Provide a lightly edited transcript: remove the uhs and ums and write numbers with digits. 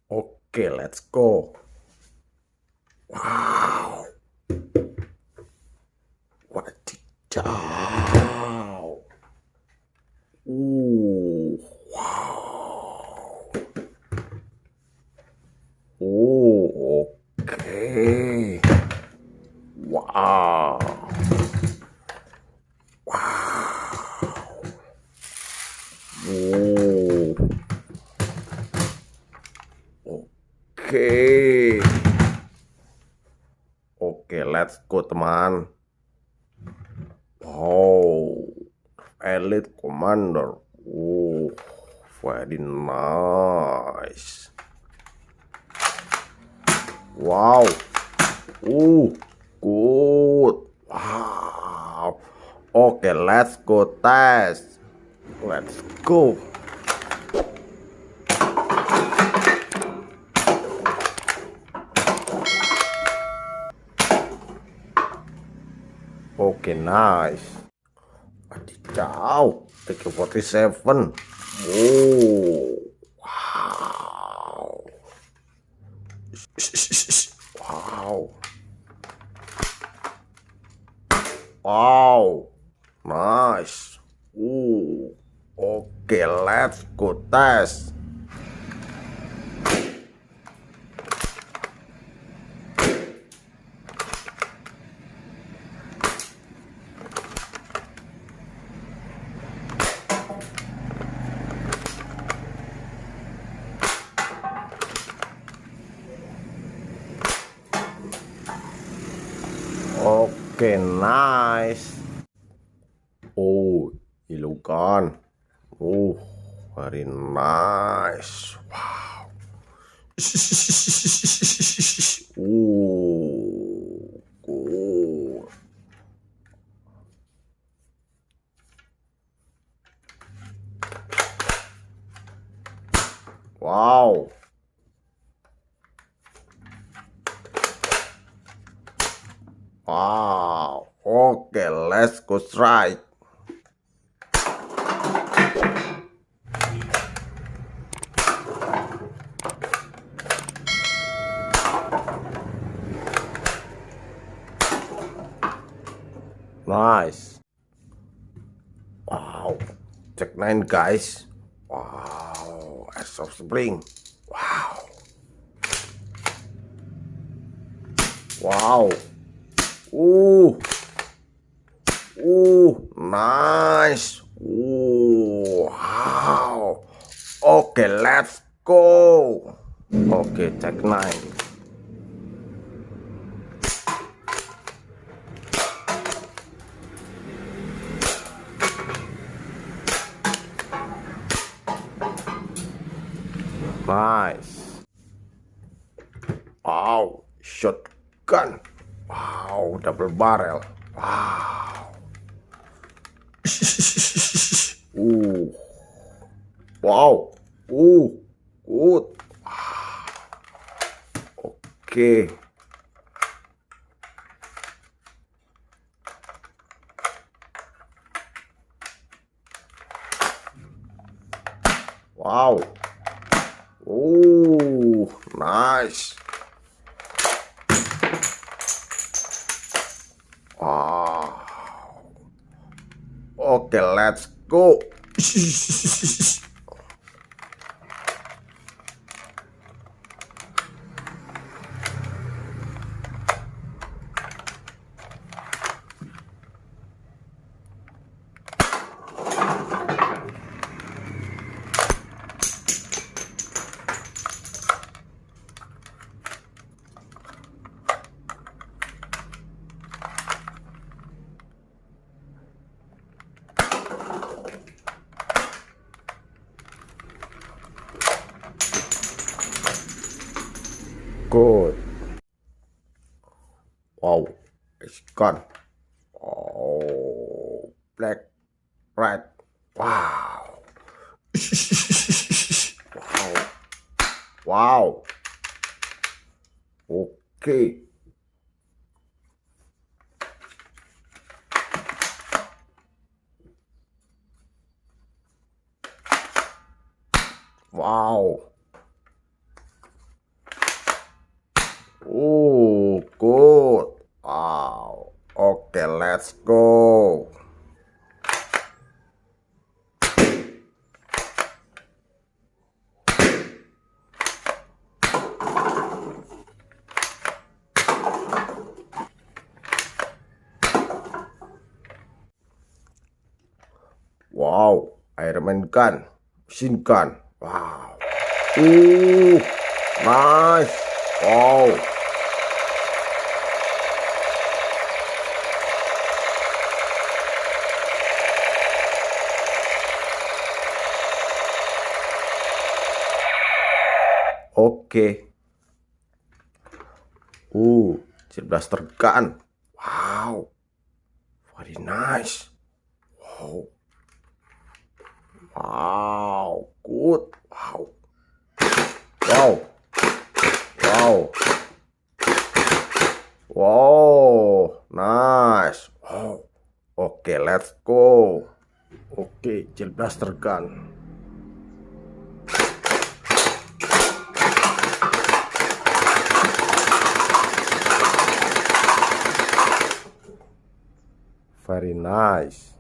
Oke, let's go. Wow. Wadidaw. Wow. Oke. Wow. Wow. Oke. Oke, let's go, teman. Wow. Elite Commander. Very nice. Wow. Good. Wow. Okay, let's go test. Let's go. Okay, nice. Wadidaw, AK47. Wow. Wow. Wow. Nice. Okay, let's go test. Okay, nice. Ilukan. Very nice. Wow. Good. Wow. Wow. Okay, let's go strike. Nice. Wow. Tec9 guys. Wow. AirSoft spring. Wow. Wow. Nice. Wow. Okay, let's go. Okay, Tec9. Nice. Wow, shotgun. Wow, double barrel. Wow. Wow. Good. Oke. Wow. Nice. Oke, let's go. Good. Wow, it's gone. Oh, black, red. Wow. Wow. Wow. Okay. Wow. Good. Wow. Oke, let's go. Wow, Iron gun, machine gun. Wow. Nice. Wow. Oke. Blaster gun. Wow. Very nice. Wow. Wow, good. Wow. Wow. Wow. Wow, nice. Wow. Oke, let's go. Oke, blaster gun. Very nice.